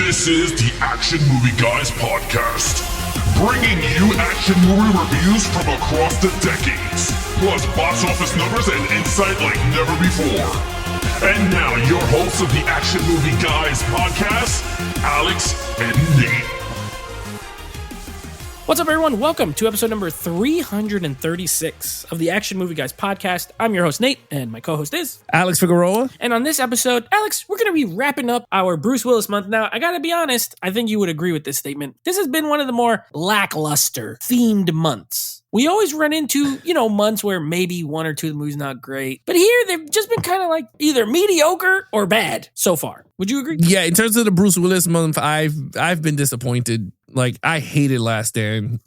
This is the Action Movie Guys podcast, bringing you action movie reviews from across the decades, plus box office numbers and insight like never before. And now, your hosts of the Action Movie Guys podcast, Alex and Nate. What's up, everyone? Welcome to episode number 336 of the Action Movie Guys podcast. I'm your host, Nate, and my co-host is Alex Figueroa. And on this episode, Alex, we're going to be wrapping up our Bruce Willis month. Now, I got to be honest, I think you would agree with this statement. This has been one of the more lackluster themed months. We always run into, months where maybe one or two of the movies not great. But here, they've just been kind of like either mediocre or bad so far. Would you agree? Yeah, in terms of the Bruce Willis month, I've been disappointed. Like, I hated Last Stand.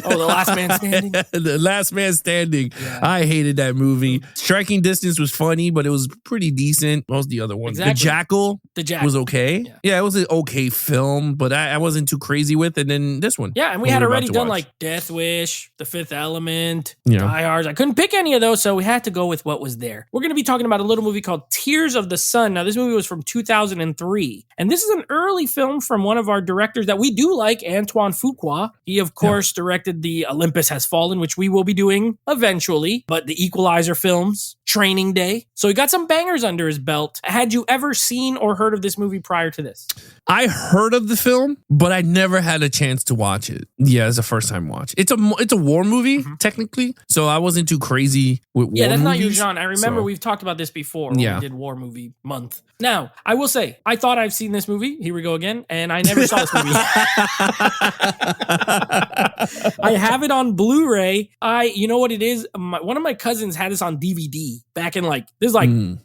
Oh, The Last Man Standing? The Last Man Standing. Yeah. I hated that movie. Striking Distance was funny, but it was pretty decent. What was the other one? Exactly. The Jackal was okay. Yeah, it was an okay film, but I wasn't too crazy with it. And then this one. Yeah, and we had already done like Death Wish, The Fifth Element, Die Hard. I couldn't pick any of those, so we had to go with what was there. We're going to be talking about a little movie called Tears of the Sun. Now, this movie was from 2003, and this is an early film from one of our directors that we do like, Antoine Fuqua. He, of course, directed the Olympus Has Fallen, which we will be doing eventually, but the Equalizer films, Training Day. So he got some bangers under his belt. Had you ever seen or heard of this movie prior to this? I heard of the film, but I never had a chance to watch it. Yeah, it's a first time watch. It's a war movie, technically, so I wasn't too crazy with war movies. Yeah, that's not your genre. I remember we've talked about this before when we did War Movie Month. Now, I will say, I thought I've seen this movie. Here we go again. And I never saw this movie. I have it on Blu-ray. You know what it is? One of my cousins had this on DVD back in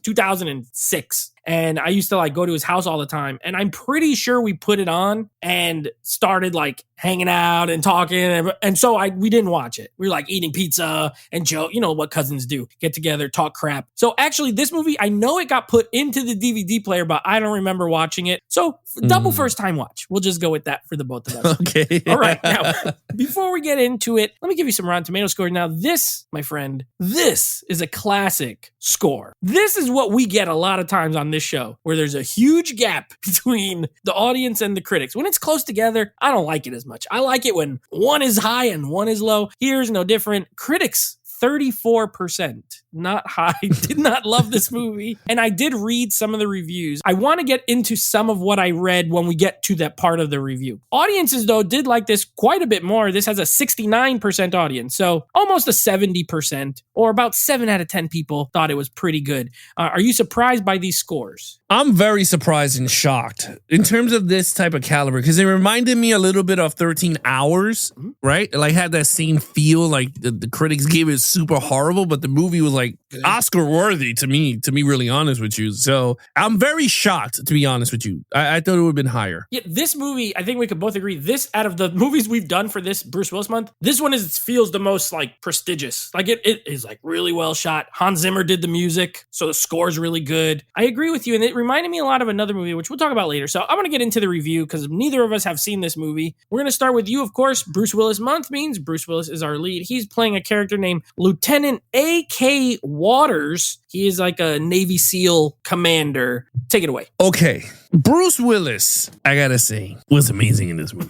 2006. And I used to go to his house all the time. And I'm pretty sure we put it on and started hanging out and talking. And so we didn't watch it. We were eating pizza and joke, what cousins do, get together, talk crap. So actually this movie, I know it got put into the DVD player, but I don't remember watching it. So double first time watch. We'll just go with that for the both of us. Okay. All right. Now, before we get into it, let me give you some Rotten Tomatoes score. Now this, my friend, this is a classic score. This is what we get a lot of times on this show, where there's a huge gap between the audience and the critics. When it's close together, I don't like it as much. I like it when one is high and one is low. Here's no different. Critics, 34%. Not high. Did not love this movie. And I did read some of the reviews. I want to get into some of what I read when we get to that part of the review. Audiences, though, did like this quite a bit more. This has a 69% audience, so almost a 70%, or about 7 out of 10 people thought it was pretty good. Are you surprised by these scores? I'm very surprised and shocked in terms of this type of caliber, because it reminded me a little bit of 13 Hours, right? Had that same feel, the critics gave it super horrible, but the movie was Oscar worthy to be really honest with you. So I'm very shocked, to be honest with you. I thought it would have been higher. Yeah, this movie, I think we could both agree, this, out of the movies we've done for this Bruce Willis month, this one feels the most prestigious. It is really well shot. Hans Zimmer did the music, so the score's really good. I agree with you, and it reminded me a lot of another movie, which we'll talk about later. So I'm going to get into the review because neither of us have seen this movie. We're going to start with you, of course. Bruce Willis month means Bruce Willis is our lead. He's playing a character named Lieutenant A.K. Waters. He is a Navy SEAL commander. Take it away. Okay. Bruce Willis, I gotta say, was amazing in this movie.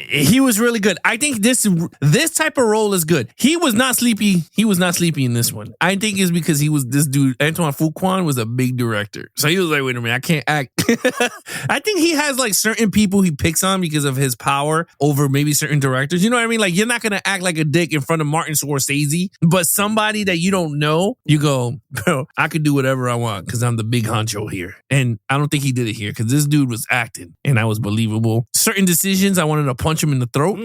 He was really good. I think this type of role is good. He was not sleepy. He was not sleepy in this one. I think it's because this dude, Antoine Fuqua, was a big director. So he was like, wait a minute, I can't act. I think he has certain people he picks on because of his power over maybe certain directors. You know what I mean? You're not going to act like a dick in front of Martin Scorsese, but somebody that you don't know, you go, bro, I could do whatever I want because I'm the big honcho here. And I don't think he did it here because this dude was acting and I was believable. Certain decisions, I wanted to punch him in the throat,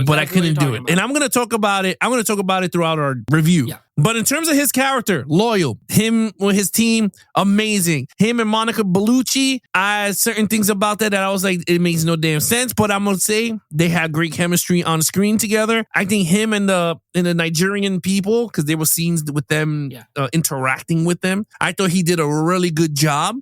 but I couldn't do it. And I'm going to talk about it. I'm going to talk about it throughout our review. Yeah. But in terms of his character, loyal. Him with his team, amazing. Him and Monica Bellucci, certain things about that I was like, it makes no damn sense. But I'm going to say they had great chemistry on screen together. I think him and the Nigerian people, because there were scenes with them interacting with them, I thought he did a really good job.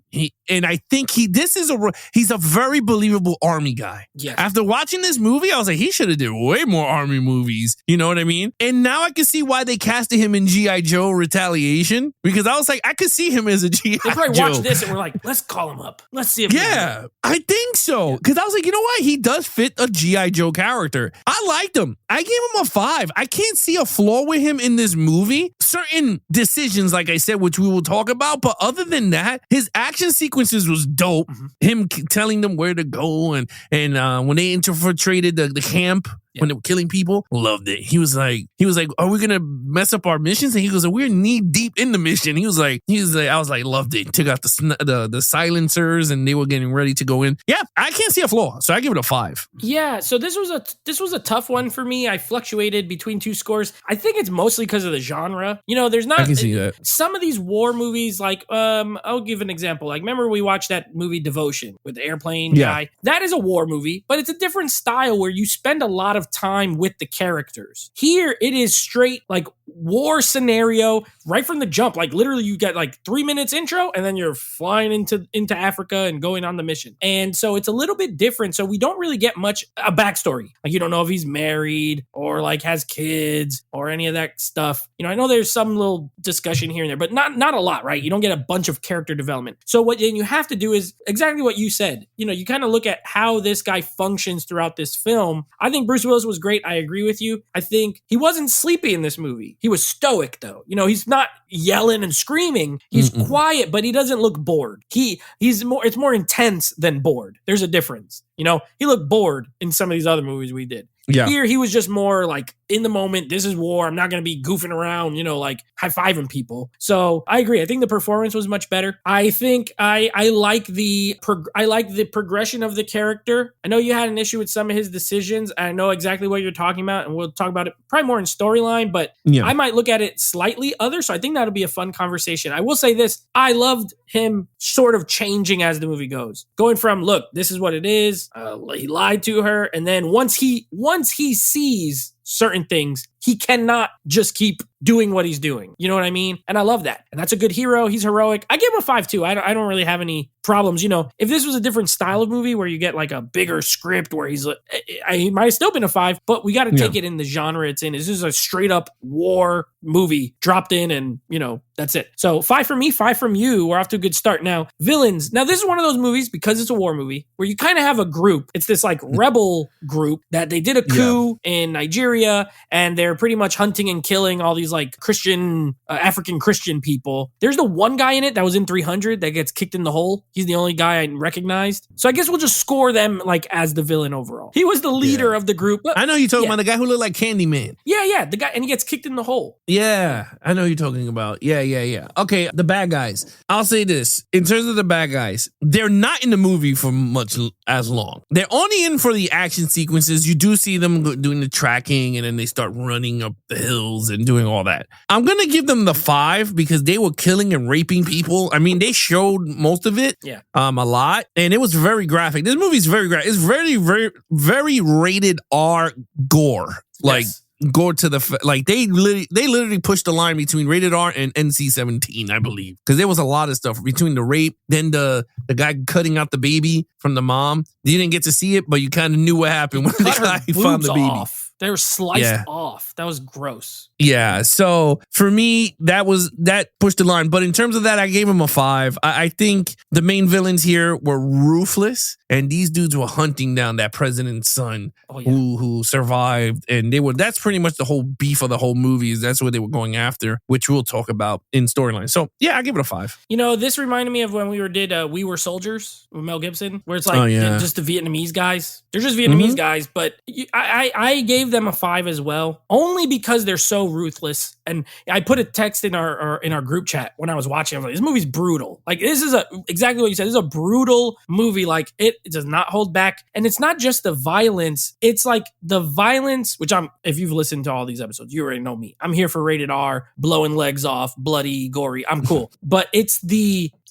And I think he's a very believable army guy. Yeah. After watching this movie, I was like, he should have did way more army movies. You know what I mean? And now I can see why they casted him in in G.I. Joe Retaliation because I was like, I could see him as a G.I. They probably Joe. watched this and we're like, let's call him up. Let's see if Yeah, I think so. Because I was like, you know what? He does fit a G.I. Joe character. I liked him. I gave him a 5. I can't see a flaw with him in this movie. Certain decisions, like I said, which we will talk about. But other than that, his action sequences was dope. Him telling them where to go and when they infiltrated the camp. When they were killing people, loved it. He was like, are we gonna mess up our missions? And he goes, we're knee deep in the mission. He was like, I was like, loved it. Took out the silencers and they were getting ready to go in. Yeah, I can't see a flaw, so I give it a 5. Yeah, so this was a tough one for me. I fluctuated between two scores. I think it's mostly because of the genre. You know, there's not. I can see that. Some of these war movies, like I'll give an example. Like, remember we watched that movie Devotion with the airplane guy? That is a war movie, but it's a different style where you spend a lot of time with the characters. Here it is straight like war scenario right from the jump. Like literally you get like 3 minutes intro and then you're flying into Africa and going on the mission. And so it's a little bit different. So we don't really get much a backstory. Like you don't know if he's married or like has kids or any of that stuff. You know, I know there's some little discussion here and there, but not a lot, right? You don't get a bunch of character development. So what then you have to do is exactly what you said. You know, you kind of look at how this guy functions throughout this film. I think Bruce Willis was great. I agree with you. I think he wasn't sleepy in this movie. He was stoic though. You know, he's not yelling and screaming. He's quiet, but he doesn't look bored. It's more intense than bored. There's a difference. You know, he looked bored in some of these other movies we did. Yeah. Here, he was just more like in the moment. This is war. I'm not going to be goofing around, you know, like high-fiving people. So I agree. I think the performance was much better. I think I like the progression of the character. I know you had an issue with some of his decisions. I know exactly what you're talking about, and we'll talk about it probably more in storyline, but I might look at it slightly other. So I think that'll be a fun conversation. I will say this. I loved him sort of changing as the movie goes. Going from, look, this is what it is. He lied to her. And then once he sees certain things, he cannot just keep doing what he's doing. You know what I mean? And I love that. And that's a good hero. He's heroic. I give him a 5 too. I don't really have any problems. You know, if this was a different style of movie where you get like a bigger script where he might have still been a 5, but we got to take it in the genre it's in. This is a straight up war movie dropped in and, you know, that's it. So 5 from me, 5 from you. We're off to a good start. Now, villains. Now, this is one of those movies, because it's a war movie, where you kind of have a group. It's this like rebel group that they did a coup in Nigeria, and they're pretty much hunting and killing all these like Christian, African Christian people. There's the one guy in it that was in 300 that gets kicked in the hole. He's the only guy I recognized. So I guess we'll just score them like as the villain overall. He was the leader of the group. But, I know you're talking about the guy who looked like Candyman. Yeah, the guy, and he gets kicked in the hole. Yeah, I know you're talking about. Yeah. Okay, the bad guys. I'll say this. In terms of the bad guys, they're not in the movie for much as long. They're only in for the action sequences. You do see them doing the tracking, and then they start running up the hills and doing all that. I'm going to give them the 5 because they were killing and raping people. I mean, they showed most of it, a lot, and it was very graphic. This movie's very graphic. It's very, very, very rated R gore. Like, go to the like they literally pushed the line between rated R and NC-17, I believe, because there was a lot of stuff between the rape, then the guy cutting out the baby from the mom. You didn't get to see it, but you kind of knew what happened when the guy found the baby. Off. They were sliced off. That was gross. Yeah. So for me, that pushed the line. But in terms of that, I gave him a 5. I think the main villains here were ruthless, and these dudes were hunting down that president's son who survived. And that's pretty much the whole beef of the whole movie. That's what they were going after, which we'll talk about in storyline. So yeah, I give it a 5. You know, this reminded me of when we did We Were Soldiers with Mel Gibson, where it's like just the Vietnamese guys. They're just Vietnamese guys, but I gave them a 5 as well, only because they're so ruthless. And I put a text in our group chat when I was watching. I was like, this movie's brutal. Like, this is exactly what you said. This is a brutal movie. Like, it does not hold back. And it's not just the violence. It's like the violence, which if you've listened to all these episodes, you already know me. I'm here for rated R, blowing legs off, bloody, gory. I'm cool. But it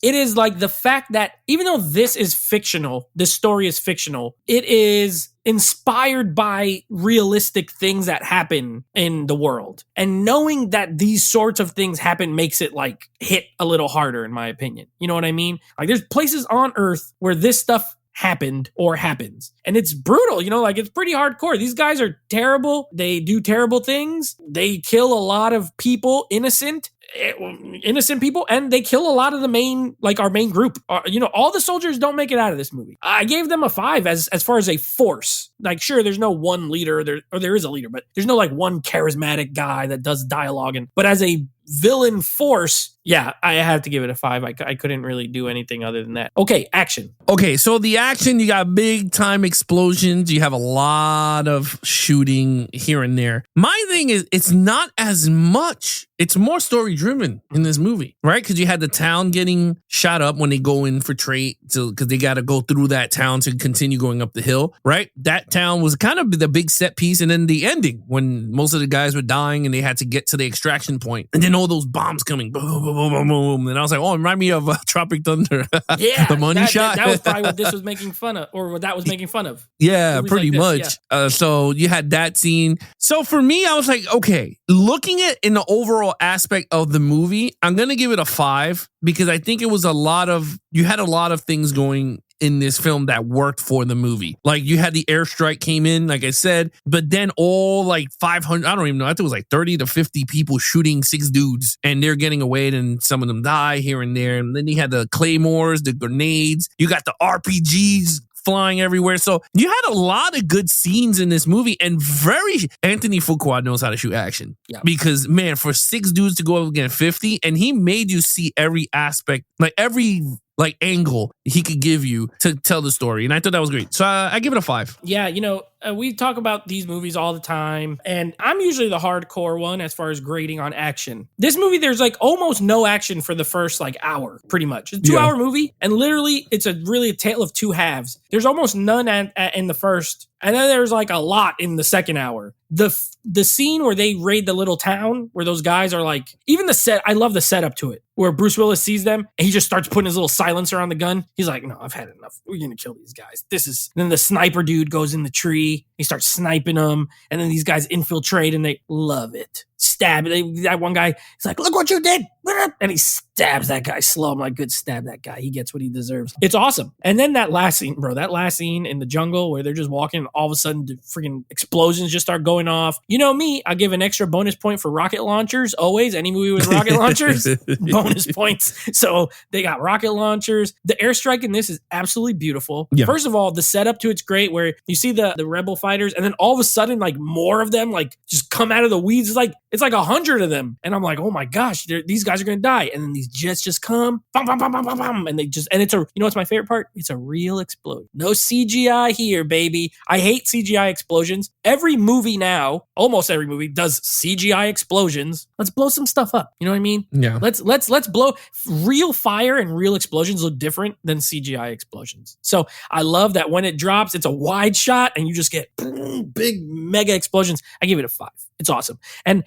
is like the fact that even though this is fictional, this story is fictional, it is inspired by realistic things that happen in the world. And knowing that these sorts of things happen makes it like hit a little harder, in my opinion. You know what I mean? Like, there's places on Earth where this stuff happened or happens. And it's brutal, like it's pretty hardcore. These guys are terrible. They do terrible things. They kill a lot of people, innocent people, and they kill a lot of the main, like our main group. All the soldiers don't make it out of this movie. I gave them a 5 as far as a force. Like, sure, there's no one leader, there is a leader, but there's no like one charismatic guy that does dialogue. But as a villain force, yeah, I have to give it a 5. I couldn't really do anything other than that. Okay, action. Okay, so the action, you got big time explosions. You have a lot of shooting here and there. My thing is, it's not as much. It's more story driven in this movie, right? Because you had the town getting shot up when they go in for trade, because they got to go through that town to continue going up the hill, right? That town was kind of the big set piece, and then the ending when most of the guys were dying and they had to get to the extraction point, and then all those bombs coming, boom, boom, boom, boom, boom. And I was like, oh, it reminded me of Tropic Thunder. Yeah, the money shot. That was probably what this was making fun of, or what that was making fun of. Yeah, pretty like much. Yeah. So you had that scene. So for me, I was like, okay, looking at in the overall aspect of the movie, I'm going to give it a 5 because I think it was you had a lot of things going in this film that worked for the movie. Like you had the airstrike came in, like I said, but then all like 500, I don't even know, I think it was like 30 to 50 people shooting 6 dudes and they're getting away, and some of them die here and there. And then you had the claymores, the grenades, you got the RPGs flying everywhere. So you had a lot of good scenes in this movie, and Anthony Fuqua knows how to shoot action. Yeah. Because man, for 6 dudes to go up against 50, and he made you see every aspect, like every angle he could give you to tell the story. And I thought that was great. So I give it a 5. Yeah, we talk about these movies all the time, and I'm usually the hardcore one as far as grading on action. This movie, there's like almost no action for the first like hour, pretty much. It's a 2-hour movie, and literally it's really a tale of 2 halves. There's almost none in the first, and then there's like a lot in the second hour. The scene where they raid the little town, where those guys are like, even the set, I love the setup to it, where Bruce Willis sees them and he just starts putting his little silencer on the gun. He's like, no, I've had enough. We're going to kill these guys. Then the sniper dude goes in the tree. He starts sniping them. And then these guys infiltrate and they love it. Stab. That one guy, he's like, look what you did. And he stabs that guy slow. I'm like, good, stab that guy. He gets what he deserves. It's awesome. And then that last scene in the jungle where they're just walking and all of a sudden the freaking explosions just start going off. You know me, I give an extra bonus point for rocket launchers. Always, any movie with rocket launchers, bonus points. So they got rocket launchers. The airstrike in this is absolutely beautiful. Yeah. First of all, the setup to it's great, where you see the rebel fighters and then all of a sudden like more of them like just come out of the weeds. It's like 100 of them. And I'm like, oh my gosh, these guys are going to die. And then these jets just come, bum, bum, bum, bum, bum, bum, and it's what's my favorite part? It's a real explosion. No CGI here, baby. I hate CGI explosions. Every movie now, almost every movie does CGI explosions. Let's blow some stuff up. You know what I mean? Yeah. Let's blow. Real fire and real explosions look different than CGI explosions. So I love that when it drops, it's a wide shot and you just get boom, big mega explosions. I give it a 5. It's awesome. And,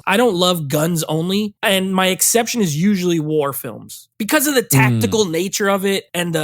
I don't love guns only. And my exception is usually war films because of the tactical nature of it. And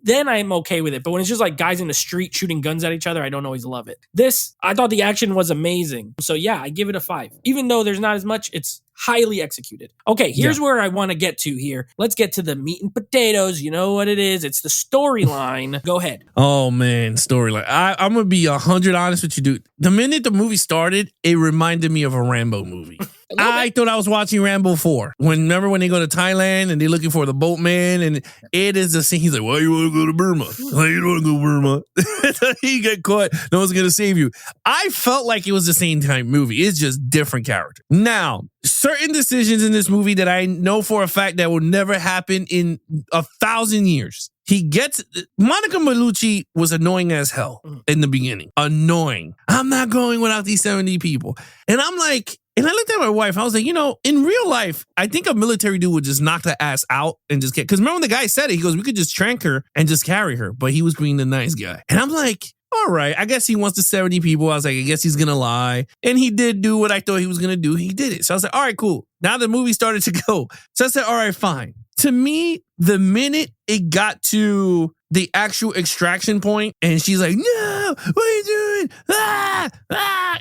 then I'm okay with it. But when it's just like guys in the street shooting guns at each other, I don't always love it. This, I thought the action was amazing. So yeah, I give it a 5. Even though there's not as much, it's highly executed. Okay, here's where I want to get to here. Let's get to the meat and potatoes. You know what it is. It's the storyline. Go ahead. Oh, man, storyline. I'm going to be 100 honest with you, dude. The minute the movie started, it reminded me of a Rambo movie. I thought I was watching Rambo 4. Remember when they go to Thailand and they're looking for the boatman, and it is the scene. He's like, why you want to go to Burma? Why you don't want to go to Burma? He get caught. No one's going to save you. I felt like it was the same type movie. It's just different character. Now, certain decisions in this movie that I know for a fact that will never happen in 1,000 years. Monica Bellucci was annoying as hell in the beginning. Annoying. I'm not going without these 70 people. And I'm like, and I looked at my wife. I was like, in real life, I think a military dude would just knock the ass out and just get, because remember when the guy said it, he goes, we could just trank her and just carry her. But he was being the nice guy. And I'm like, all right, I guess he wants the 70 people. I was like, I guess he's going to lie. And he did do what I thought he was going to do. He did it. So I was like, all right, cool. Now the movie started to go. So I said, all right, fine. To me, the minute it got to the actual extraction point and she's like, no, what are you doing? Ah.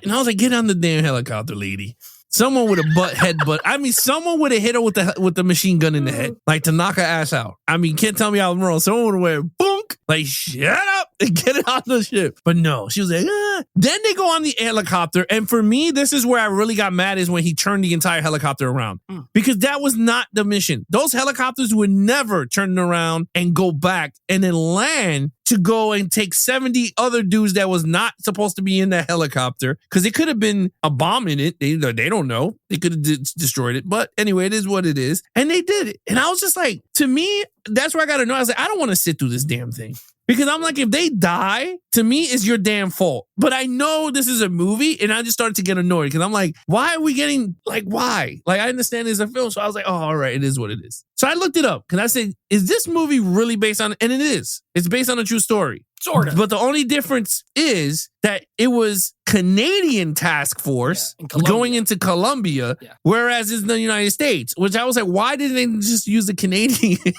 And I was like, get on the damn helicopter, lady. Someone with a someone would have hit her with the machine gun in the head, like to knock her ass out. I mean, can't tell me I was wrong. Someone would have went boonk Like, shut up and get it on the ship. But no, she was like, ah. Then they go on the helicopter. And for me, this is where I really got mad is when he turned the entire helicopter around. Because that was not the mission. Those helicopters would never turn around and go back and then land to go and take 70 other dudes that was not supposed to be in that helicopter. Because it could have been a bomb in it. They don't know. They could have destroyed it. But anyway, it is what it is. And they did it. And I was just like, to me, that's where I got to know. I was like, I don't want to sit through this damn thing. Because I'm like, if they die, to me, it's your damn fault. But I know this is a movie, and I just started to get annoyed because I'm like, why are we getting, like, why? Like, I understand it's a film, so I was like, oh, all right, it is what it is. So I looked it up because I said, is this movie really based on, and it is. It's based on a true story. Sort of. But the only difference is that it was Canadian task force going into Colombia, whereas it's the United States, which I was like, why didn't they just use the Canadian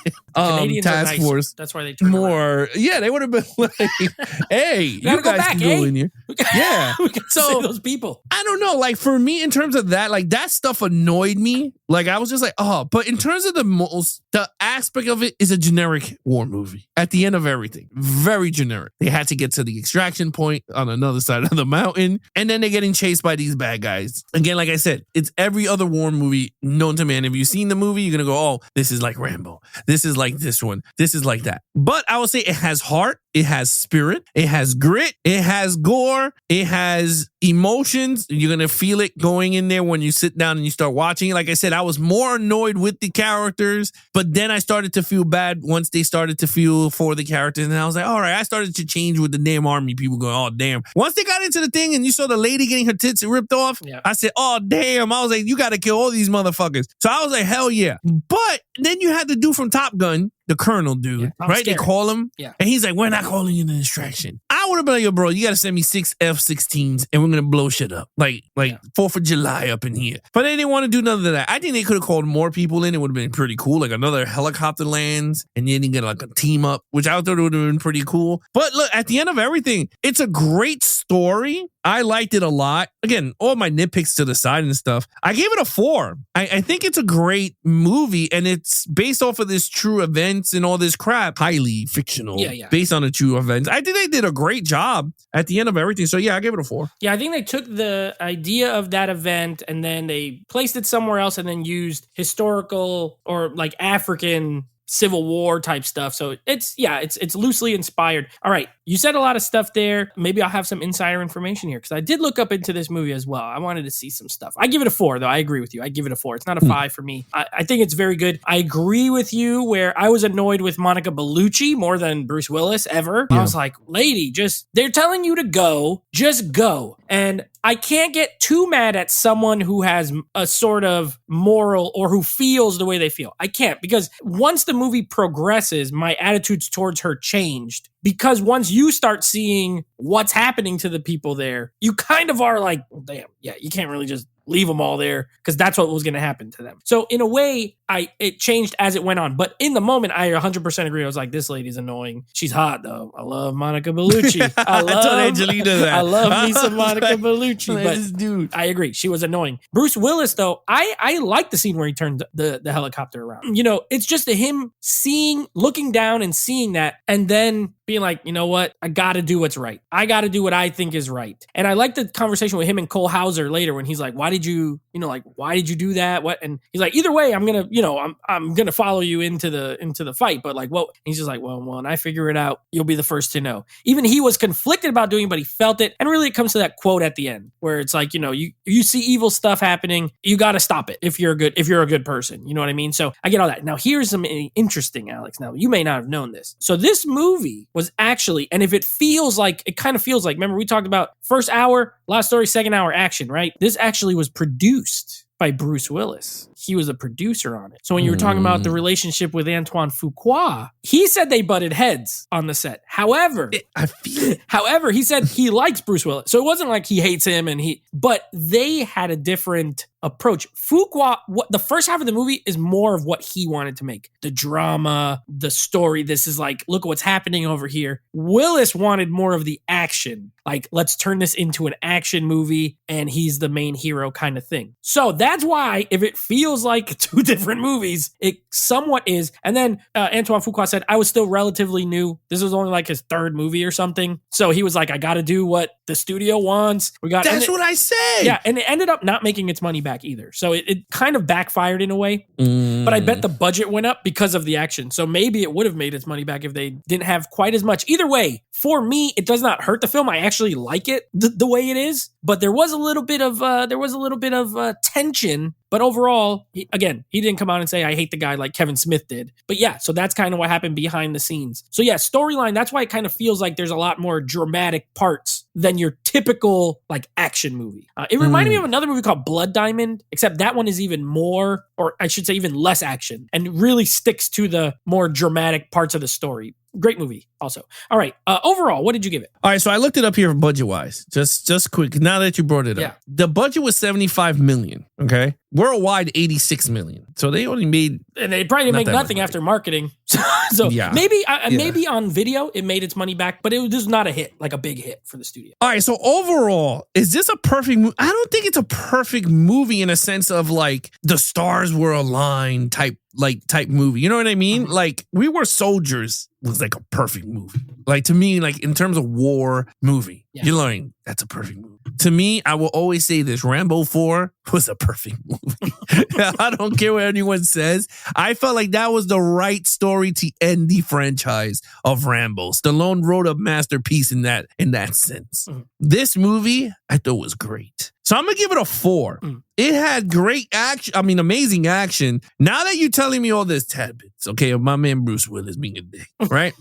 task force? That's why they turned more. Around. Yeah, they would have been like, hey, you guys can go in here. Yeah. So those people. I don't know. Like for me, in terms of that, like that stuff annoyed me. Like I was just like, oh, but in terms of the aspect of it is a generic war movie at the end of everything. Very generic. They had to get to the extraction point on another side of the mountain. And then they're getting chased by these bad guys. Again, like I said, it's every other war movie known to man. If you've seen the movie, you're going to go, oh, this is like Rambo. This is like this one. This is like that. But I would say it has heart. It has spirit. It has grit. It has gore. It has emotions. You're going to feel it going in there when you sit down and you start watching it. Like I said, I was more annoyed with the characters, but then I started to feel bad once they started to feel for the characters. And I was like, all right, I started to change with the damn army people going, oh, damn. Once they got into the thing and you saw the lady getting her tits ripped off, I said, oh, damn. I was like, you got to kill all these motherfuckers. So I was like, hell yeah. But then you had the dude from Top Gun, the colonel dude, right? They call him. Yeah. And he's like, we're not calling you the distraction. I would have been like, yo, bro, you got to send me 6 F-16s and we're going to blow shit up. Like 4th of July up in here. But they didn't want to do none of that. I think they could have called more people in. It would have been pretty cool. Like another helicopter lands and then you get like a team up, which I thought would have been pretty cool. But look, at the end of everything, it's a great story. I liked it a lot. Again, all my nitpicks to the side and stuff. I gave it a 4. I think it's a great movie and it's based off of this true events and all this crap. Highly fictional. Based on the true events. I think they did a great job at the end of everything. So yeah, I gave it a 4. Yeah, I think they took the idea of that event and then they placed it somewhere else and then used historical or like African Civil War type stuff. So it's loosely inspired. All right. You said a lot of stuff there. Maybe I'll have some insider information here because I did look up into this movie as well. I wanted to see some stuff. I give it a 4 though. I agree with you. I give it a 4. It's not a 5 for me. I think it's very good. I agree with you where I was annoyed with Monica Bellucci more than Bruce Willis ever. I was like, lady, they're telling you to go, just go. And I can't get too mad at someone who has a sort of moral or who feels the way they feel. I can't because once the movie progresses, my attitudes towards her changed. Because once you start seeing what's happening to the people there, you kind of are like, well, damn, yeah, you can't really just leave them all there because that's what was going to happen to them. So in a way, it changed as it went on. But in the moment, I 100% agree. I was like, this lady's annoying. She's hot though. I love Monica Bellucci. I love Angelina that. I love me some Monica Bellucci. But this dude, I agree. She was annoying. Bruce Willis though, I like the scene where he turned the helicopter around. You know, it's just him looking down and seeing that and then being like, you know what? I got to do what's right. I got to do what I think is right. And I like the conversation with him and Cole Hauser later when he's like, why did you do that? What? And he's like, either way, I'm going to follow you into the fight. But like, what? He's just like, well, when I figure it out, you'll be the first to know. Even he was conflicted about doing it, but he felt it. And really it comes to that quote at the end where it's like, you see evil stuff happening. You got to stop it if you're a good person. You know what I mean? So I get all that. Now here's something interesting, Alex. Now you may not have known this. So this movie was actually, and if it kind of feels like, remember we talked about first hour, last story, second hour action, right? This actually was produced by Bruce Willis. He was a producer on it. So when you were talking about the relationship with Antoine Fuqua, he said they butted heads on the set. However, he said he likes Bruce Willis. So it wasn't like he hates him but they had a different approach. Fuqua, the first half of the movie is more of what he wanted to make. The drama, the story. This is like, look at what's happening over here. Willis wanted more of the action. Like, let's turn this into an action movie and he's the main hero kind of thing. So that's why if it feels feels like two different movies. It somewhat is. And then Antoine Fuqua said, I was still relatively new. This was only like his third movie or something. So he was like, I got to do what the studio wants. That's what I said. Yeah. And it ended up not making its money back either. So it kind of backfired in a way. But I bet the budget went up because of the action. So maybe it would have made its money back if they didn't have quite as much. Either way, for me, it does not hurt the film. I actually like it the way it is. But there was a little bit of tension. But overall, he didn't come out and say, I hate the guy like Kevin Smith did. But yeah, so that's kind of what happened behind the scenes. So yeah, storyline, that's why it kind of feels like there's a lot more dramatic parts than your typical like action movie. It reminded me of another movie called Blood Diamond, except that one is even more, or I should say even less action, and really sticks to the more dramatic parts of the story. Great movie also. All right. Overall, what did you give it? All right. So I looked it up here budget-wise. Just quick. Now that you brought it up. The budget was $75 million. Okay. Worldwide, $86 million. So they only made... And they probably didn't make nothing after marketing. So yeah. Maybe on video, it made its money back, but this was not a hit, like a big hit for the studio. All right. So overall, is this a perfect movie? I don't think it's a perfect movie in a sense of like the stars were aligned type movie. You know what I mean? Like We Were Soldiers was like a perfect movie. Like to me, like in terms of war movie, you're learning that's a perfect movie. To me, I will always say this: Rambo 4 was a perfect movie. I don't care what anyone says. I felt like that was the right story to end the franchise of Rambo. Stallone wrote a masterpiece in that sense. This movie, I thought was great. So I'm going to give it a 4. It had great action. I mean, amazing action. Now that you're telling me all this tidbits, okay, of my man Bruce Willis being a dick, right?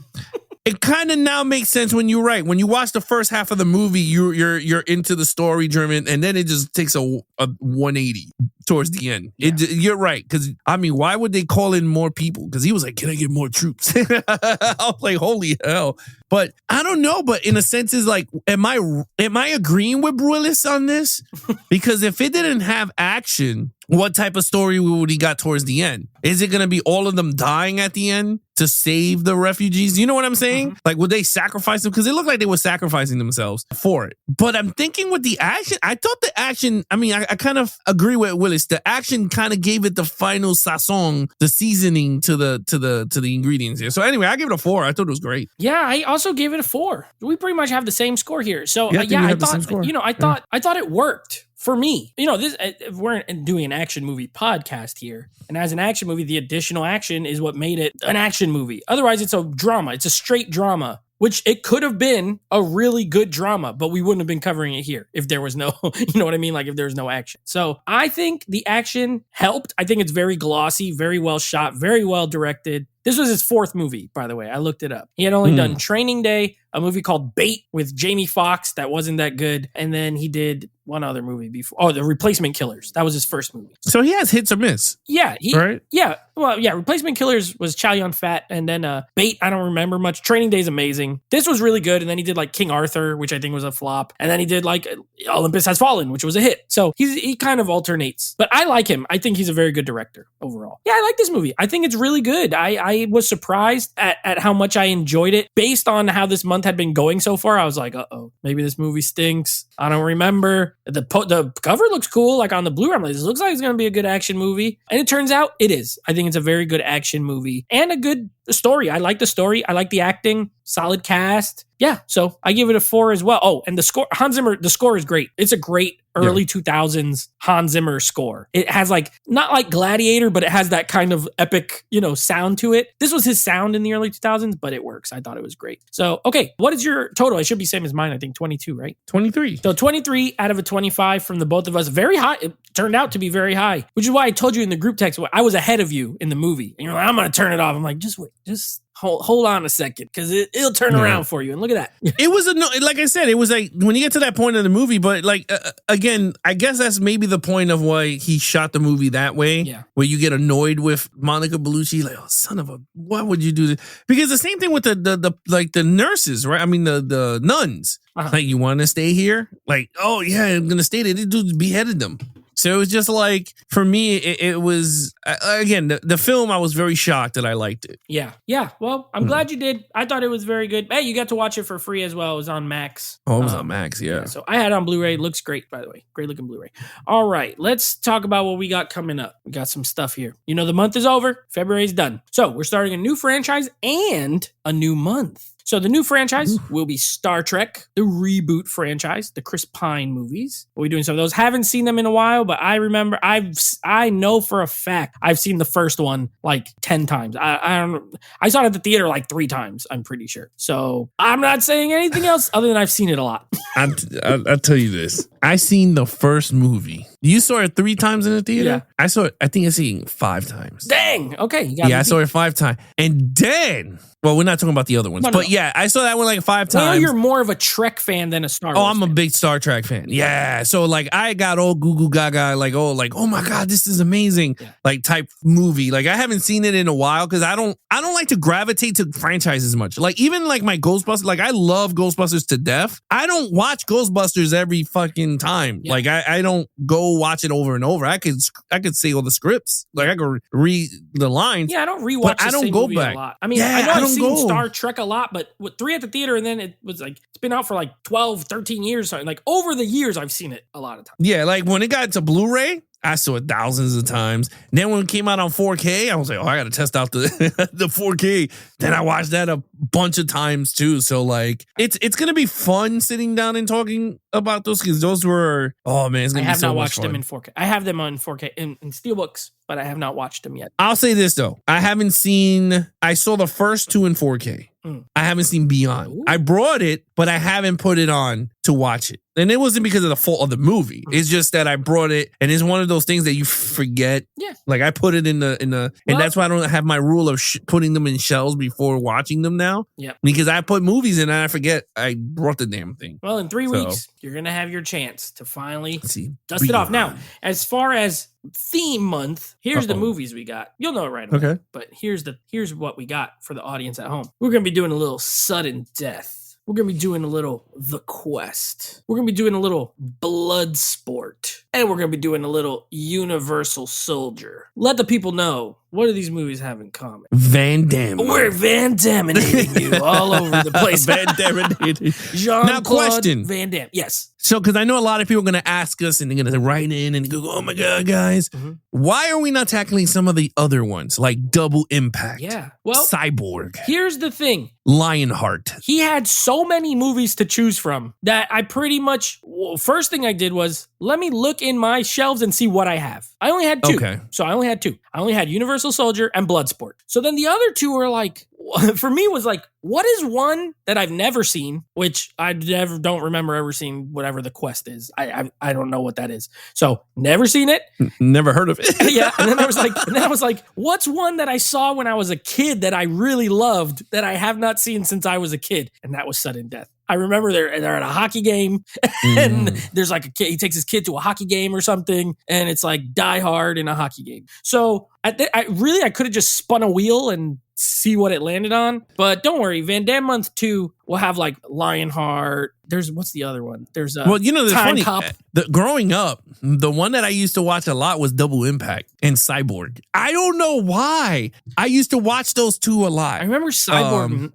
It kind of now makes sense when you're right. When you watch the first half of the movie, you're into the story driven, and then it just takes a 180 towards the end. Yeah. You're right, because I mean, why would they call in more people? Because he was like, "Can I get more troops?" I was like, "Holy hell!" But I don't know. But in a sense, is like, am I agreeing with Willis on this? Because if it didn't have action, what type of story would he got towards the end? Is it going to be all of them dying at the end to save the refugees? You know what I'm saying? Like, would they sacrifice them? Because it looked like they were sacrificing themselves for it. But I'm thinking with the action, I thought the action, I mean, I kind of agree with Willis. The action kind of gave it the final sazon, the seasoning to the ingredients here. So anyway, I give it a 4. I thought it was great. Yeah, I also gave it a 4. We pretty much have the same score here. So I thought it worked. For me, we're doing an action movie podcast here. And as an action movie, the additional action is what made it an action movie. Otherwise, it's a drama. It's a straight drama, which it could have been a really good drama, but we wouldn't have been covering it here if there was no, you know what I mean? Like if there was no action. So I think the action helped. I think it's very glossy, very well shot, very well directed. This was his 4th movie, by the way. I looked it up. He had only done Training Day, a movie called Bait with Jamie Foxx that wasn't that good. And then he did one other movie before. Oh, The Replacement Killers. That was his first movie. So he has hits or miss. Yeah. Right? Yeah. Well, yeah. Replacement Killers was Chow Yun-Fat. And then Bait, I don't remember much. Training Day is amazing. This was really good. And then he did like King Arthur, which I think was a flop. And then he did like Olympus Has Fallen, which was a hit. So he kind of alternates. But I like him. I think he's a very good director overall. Yeah, I like this movie. I think it's really good. I was surprised at how much I enjoyed it. Based on how this month had been going so far, I was like, uh-oh, maybe this movie stinks. I don't remember. The cover looks cool. Like on the Blu-ray, I'm like, this looks like it's going to be a good action movie. And it turns out it is. I think it's a very good action movie and a good story. I like the story. I like the acting. Solid cast. Yeah, so I give it a 4 as well. Oh, and the score, Hans Zimmer, the score is great. It's a great early 2000s Hans Zimmer score. It has like, not like Gladiator, but it has that kind of epic, sound to it. This was his sound in the early 2000s, but it works. I thought it was great. So, okay, what is your total? It should be same as mine, I think, 22, right? 23. So 23 out of a 25 from the both of us. Very high. It turned out to be very high, which is why I told you in the group text, I was ahead of you in the movie. And you're like, I'm going to turn it off. I'm like, just wait, hold on a second, because it'll turn around for you. And look at that. It was like I said, it was like when you get to that point of the movie, but like again, I guess that's maybe the point of why he shot the movie that way. Yeah. Where you get annoyed with Monica Bellucci, like, oh, son of a, why would you do this? Because the same thing with the nurses, right? I mean the nuns. Like, you want to stay here? Like, oh yeah, I'm gonna stay there. These dudes beheaded them. So it was just like, for me, it was, again, the film, I was very shocked that I liked it. Yeah. Well, I'm glad you did. I thought it was very good. Hey, you got to watch it for free as well. It was on Max. Oh, it was on Max, yeah. So I had it on Blu-ray. It looks great, by the way. Great looking Blu-ray. All right, let's talk about what we got coming up. We got some stuff here. You know, the month is over. February's done. So we're starting a new franchise and a new month. So the new franchise will be Star Trek, the reboot franchise, the Chris Pine movies. We'll be doing some of those. Haven't seen them in a while, but I remember I know for a fact I've seen the first one like 10 times. I saw it at the theater like 3 times, I'm pretty sure. So I'm not saying anything else other than I've seen it a lot. I'll tell you this. I seen the first movie. You saw it 3 times in the theater? Yeah. I saw it, I think I seen it 5 times. Dang. Okay. I saw it 5 times. And then, well, we're not talking about the other ones, but yeah, I saw that one like 5 times. Well, you're more of a Trek fan than a Star Wars I'm fan. a big Star Trek fan. Yeah. So like I got all goo goo gaga, like, oh my God, this is amazing. Yeah. Like type movie. Like I haven't seen it in a while because I don't like to gravitate to franchises much. Like even like my Ghostbusters, like I love Ghostbusters to death. I don't watch Ghostbusters every fucking time. Yeah. Like I don't go watch it over and over. I could say all the scripts. Like I could read the lines. Yeah, I don't rewatch but the I don't same go movie back. a lot. I mean, Yeah, I know I I've don't seen go. Star Trek a lot, but with 3 at the theater, and then it was like, it's been out for like 12, 13 years. So like over the years, I've seen it a lot of times. Yeah, like when it got to Blu-ray, I saw it thousands of times. Then when it came out on 4K, I was like, I got to test out the the 4K. Then I watched that a bunch of times too. So like, it's going to be fun sitting down and talking about those because those were, oh man, it's going to be so much fun. I have not watched them in 4K. I have them on 4K in Steelbooks, but I have not watched them yet. I'll say this though. I saw the first 2 in 4K. I haven't seen Beyond. Ooh. I brought it, but I haven't put it on to watch it. And it wasn't because of the fault of the movie. It's just that I brought it, and it's one of those things that you forget. Yeah. Like I put it in the, and that's why I don't have my rule of putting them in shelves before watching them now. Yeah. Because I put movies in and I forget I brought the damn thing. Well, in 3 weeks, you're going to have your chance to finally See, dust it off. Beyond. Now, as far as theme month, here's the movies we got. You'll know it right away. Okay. But here's what we got for the audience at home. We're going to be doing a little Sudden Death. We're going to be doing a little The Quest. We're going to be doing a little Bloodsport. And we're going to be doing a little Universal Soldier. Let the people know, what do these movies have in common? Van Damme. We're Van Daminating you all over the place. Van Damme. Jean-Claude question. Van Damme. Yes. So, because I know a lot of people are going to ask us and they're going to write in and go, oh my God, guys, why are we not tackling some of the other ones like Double Impact? Yeah. Well, Cyborg, here's the thing. Lionheart. He had so many movies to choose from that I pretty much, first thing I did was, let me look in my shelves and see what I have. I only had 2. Okay. So I only had 2. I only had Universal Soldier and Bloodsport. So then the other 2 were like, for me was like, what is one that I've never seen, which I don't remember ever seeing whatever The Quest is. I don't know what that is. So never seen it. Never heard of it. Yeah. And then I was like, what's one that I saw when I was a kid that I really loved that I have not seen since I was a kid? And that was Sudden Death. I remember they're at a hockey game and there's like a kid, he takes his kid to a hockey game or something. And it's like Die Hard in a hockey game. So I could have just spun a wheel and see what it landed on. But don't worry, Van Damme month 2 will have like Lionheart. What's the other one? There's the Time funny, Cop. Growing up, the one that I used to watch a lot was Double Impact and Cyborg. I don't know why. I used to watch those 2 a lot. I remember Cyborg.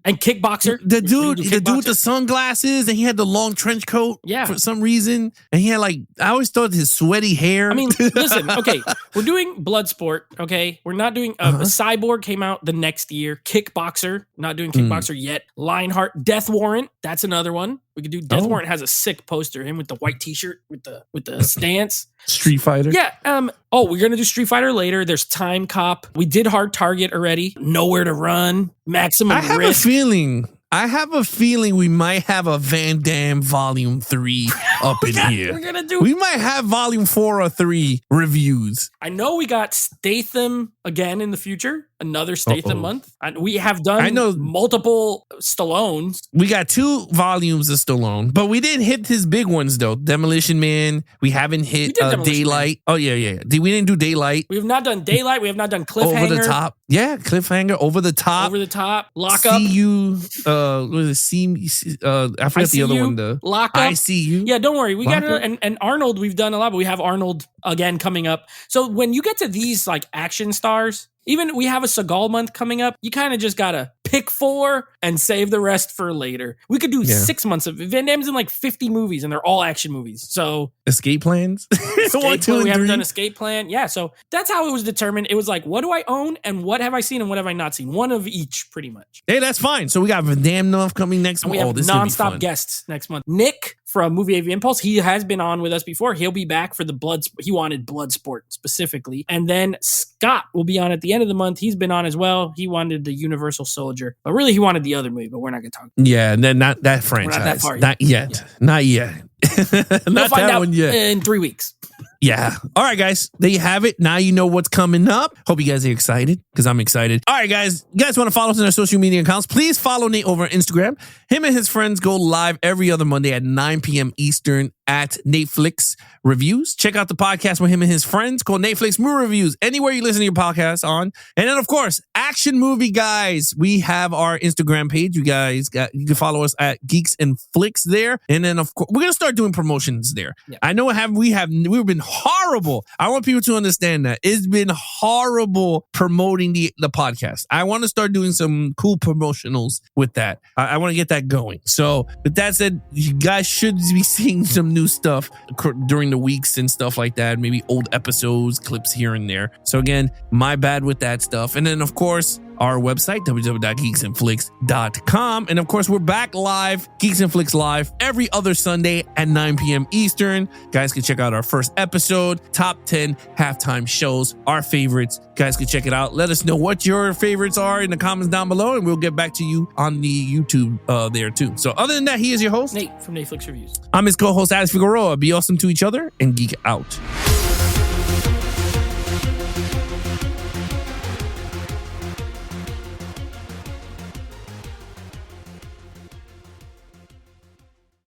And Kickboxer. The dude with the sunglasses, and he had the long trench coat. Yeah. For some reason, and he had like, I always thought his sweaty hair. I mean, listen. Okay, we're doing Bloodsport. Okay, we're not doing. Cyborg came out the next year. Kickboxer, not doing Kickboxer yet. Lionheart, Death Warrant. That's another one. We could do Death Warrant. Has a sick poster. Him with the white T-shirt with the stance. Street Fighter. Yeah. We're gonna do Street Fighter later. There's Time Cop. We did Hard Target already. Nowhere to Run. Maximum Risk. I have a feeling we might have a Van Damme Volume 3 up in here. We're gonna do. We might have Volume 4 or 3 reviews. I know we got Statham again in the future. another Statham month. And we have done multiple Stallones. We got 2 volumes of Stallone, but we didn't hit his big ones though. Demolition Man. We haven't hit Daylight. Man. Oh yeah. We didn't do Daylight. We have not done Daylight. We have not done Cliffhanger. Over the Top. Yeah, Cliffhanger. Over the Top. Lock Up. See You. What is it? I forgot the other one. Lock Up. I See You. Yeah, don't worry. We got and Arnold. We've done a lot, but we have Arnold again coming up. So when you get to these like action stars, even we have a Seagal month coming up, you kind of just gotta pick 4 and save the rest for later. We could do 6 months of Van Damme's in like 50 movies and they're all action movies. So Escape Plans. We haven't done Escape Plan. Yeah, so that's how it was determined. It was like, what do I own and what have I seen and what have I not seen? One of each, pretty much. Hey, that's fine. So we got Van Damme enough coming next month. We have nonstop guests next month. Nick from Movie AV Impulse, he has been on with us before. He'll be back for he wanted Bloodsport specifically. And then Scott will be on at the end of the month. He's been on as well. He wanted the Universal Soldier, but really he wanted the other movie, but we're not going to talk about it. Yeah, and then not that franchise. We're not that far yet. Not yet. Yeah. Not yet. You'll find out in 3 weeks. Yeah. All right, guys. There you have it. Now you know what's coming up. Hope you guys are excited because I'm excited. All right, guys. You guys want to follow us on our social media accounts? Please follow Nate over on Instagram. Him and his friends go live every other Monday at 9 p.m. Eastern at Netflix Reviews. Check out the podcast with him and his friends called Netflix Movie Reviews. Anywhere you listen to your podcast on. And then, of course, Action Movie Guys. We have our Instagram page. You can follow us at Geeks and Flicks there. And then, of course, we're going to start doing promotions there. Yeah. I know we've been horrible. I want people to understand that it's been horrible promoting the podcast. I want to start doing some cool promotionals with that. I want to get that going. So with that said, you guys should be seeing some new stuff during the weeks and stuff like that. Maybe old episodes, clips here and there. So again, my bad with that stuff. And then of course, our website, www.geeksandflicks.com. And of course, we're back live, Geeks and Flicks Live, every other Sunday at 9 p.m. Eastern. Guys can check out our first episode, top 10 halftime shows, our favorites. Guys can check it out. Let us know what your favorites are in the comments down below, and we'll get back to you on the YouTube there too. So other than that, he is your host, Nate from Netflix Reviews. I'm his co-host, Alex Figueroa. Be awesome to each other and geek out.